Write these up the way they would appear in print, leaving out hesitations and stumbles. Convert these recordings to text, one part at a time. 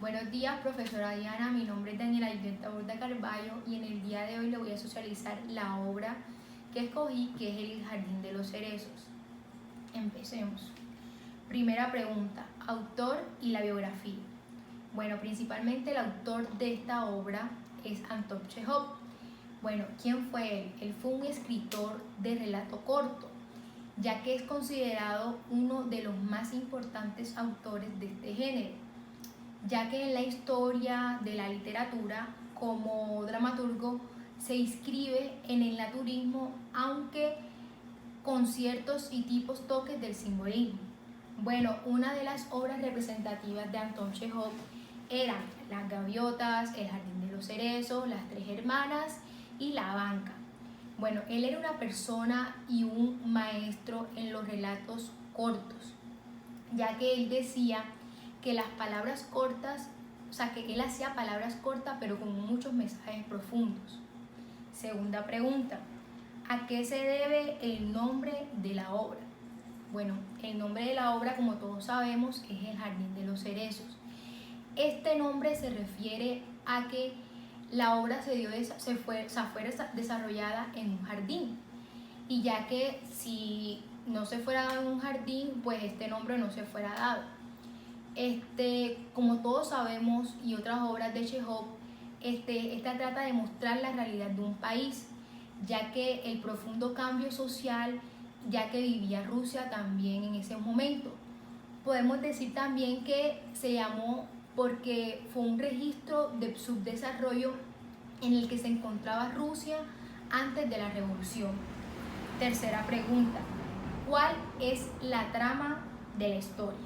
Buenos días, profesora Diana. Mi nombre es Daniela Aidenta Borda Carballo y en el día de hoy le voy a socializar la obra que escogí, que es El Jardín de los Cerezos. Empecemos. Primera pregunta: autor y la biografía. Bueno, principalmente el autor de esta obra es Anton Chejov. Bueno, ¿quién fue él? Él fue un escritor de relato corto, ya que es considerado uno de los más importantes autores de este género, ya que en la historia de la literatura como dramaturgo se inscribe en el naturismo, aunque con ciertos y tipos toques del simbolismo. Bueno, una de las obras representativas de Anton Chejov eran Las Gaviotas, El Jardín de los Cerezos, Las Tres Hermanas y La Banca. Bueno, él era una persona y un maestro en los relatos cortos, ya que él decía que las palabras cortas, o sea, que él hacía palabras cortas pero con muchos mensajes profundos. Segunda pregunta: ¿a qué se debe el nombre de la obra? Bueno, el nombre de la obra, como todos sabemos, es El Jardín de los Cerezos. Este nombre se refiere a que la obra fue desarrollada en un jardín, y ya que si no se fuera dado en un jardín, pues este nombre no se fuera dado. Como todos sabemos, y otras obras de Chejov, esta trata de mostrar la realidad de un país, ya que el profundo cambio social, ya que vivía Rusia también en ese momento. Podemos decir también que se llamó porque fue un registro de subdesarrollo en el que se encontraba Rusia antes de la revolución. Tercera pregunta: ¿cuál es la trama de la historia?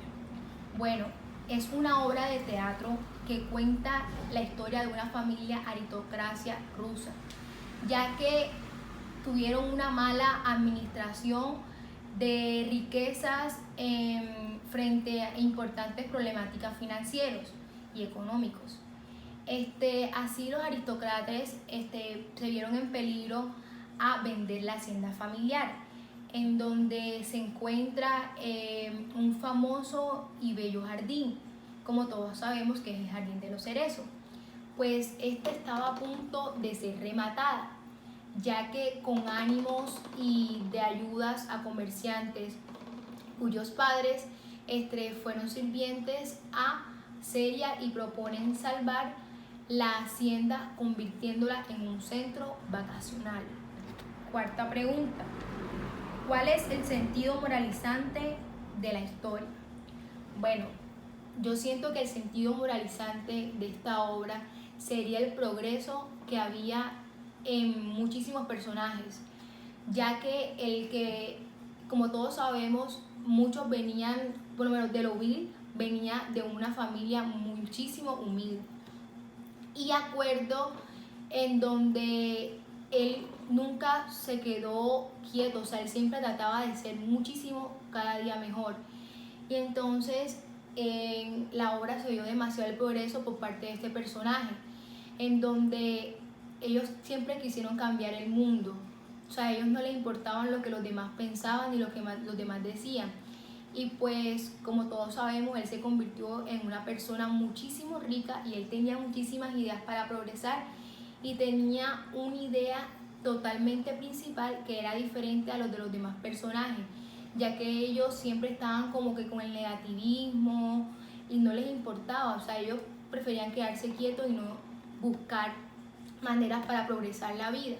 Bueno, es una obra de teatro que cuenta la historia de una familia aristocracia rusa, ya que tuvieron una mala administración de riquezas frente a importantes problemáticas financieros y económicos. Así los aristócratas se vieron en peligro a vender la hacienda familiar, en donde se encuentra un famoso y bello jardín, como todos sabemos, que es el Jardín de los Cerezos. Pues estaba a punto de ser rematada, ya que con ánimos y de ayudas a comerciantes cuyos padres fueron sirvientes a Seria y proponen salvar la hacienda convirtiéndola en un centro vacacional. Cuarta pregunta: ¿cuál es el sentido moralizante de la historia? Bueno, yo siento que el sentido moralizante de esta obra sería el progreso que había en muchísimos personajes, ya que, como todos sabemos, muchos venían, por lo menos de lo vil, venía de una familia muchísimo humilde. Y acuerdo en donde él nunca se quedó quieto, o sea, él siempre trataba de ser muchísimo cada día mejor. Y entonces en la obra se vio demasiado el progreso por parte de este personaje, en donde ellos siempre quisieron cambiar el mundo. O sea, a ellos no les importaban lo que los demás pensaban ni lo que los demás decían. Y pues, como todos sabemos, él se convirtió en una persona muchísimo rica y él tenía muchísimas ideas para progresar y tenía una idea totalmente principal que era diferente a los de los demás personajes, ya que ellos siempre estaban como que con el negativismo y no les importaba, o sea, ellos preferían quedarse quietos y no buscar maneras para progresar la vida.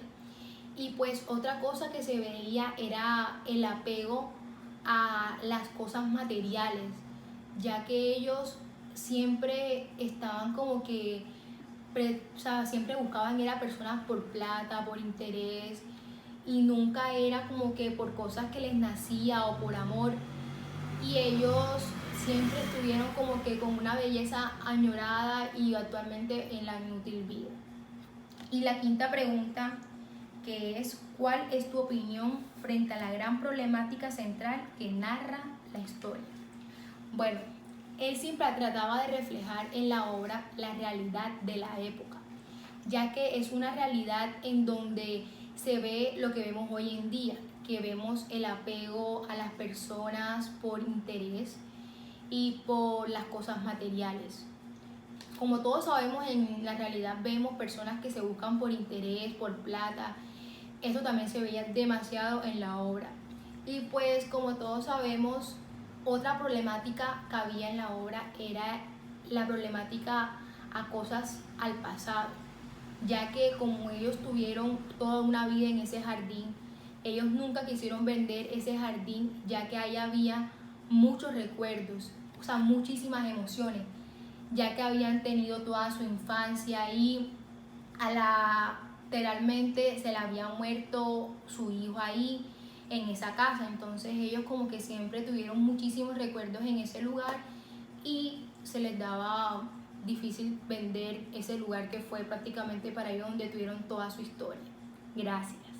Y pues otra cosa que se veía era el apego a las cosas materiales, ya que ellos siempre estaban como que, o sea, siempre buscaban era personas por plata, por interés, y nunca era como que por cosas que les nacía o por amor. Y ellos siempre estuvieron como que con una belleza añorada y actualmente en la inútil vida. Y la quinta pregunta, que es: ¿cuál es tu opinión frente a la gran problemática central que narra la historia? Bueno, él siempre trataba de reflejar en la obra la realidad de la época, ya que es una realidad en donde se ve lo que vemos hoy en día, que vemos el apego a las personas por interés y por las cosas materiales. como todos sabemos, en la realidad vemos personas que se buscan por interés, por plata. Esto también se veía demasiado en la obra. Y pues como todos sabemos, otra problemática que había en la obra era la problemática a cosas al pasado, ya que como ellos tuvieron toda una vida en ese jardín, ellos nunca quisieron vender ese jardín, ya que ahí había muchos recuerdos, o sea, muchísimas emociones, ya que habían tenido toda su infancia y literalmente se le había muerto su hijo ahí en esa casa. Entonces ellos como que siempre tuvieron muchísimos recuerdos en ese lugar y se les daba difícil vender ese lugar que fue prácticamente para ellos donde tuvieron toda su historia. Gracias.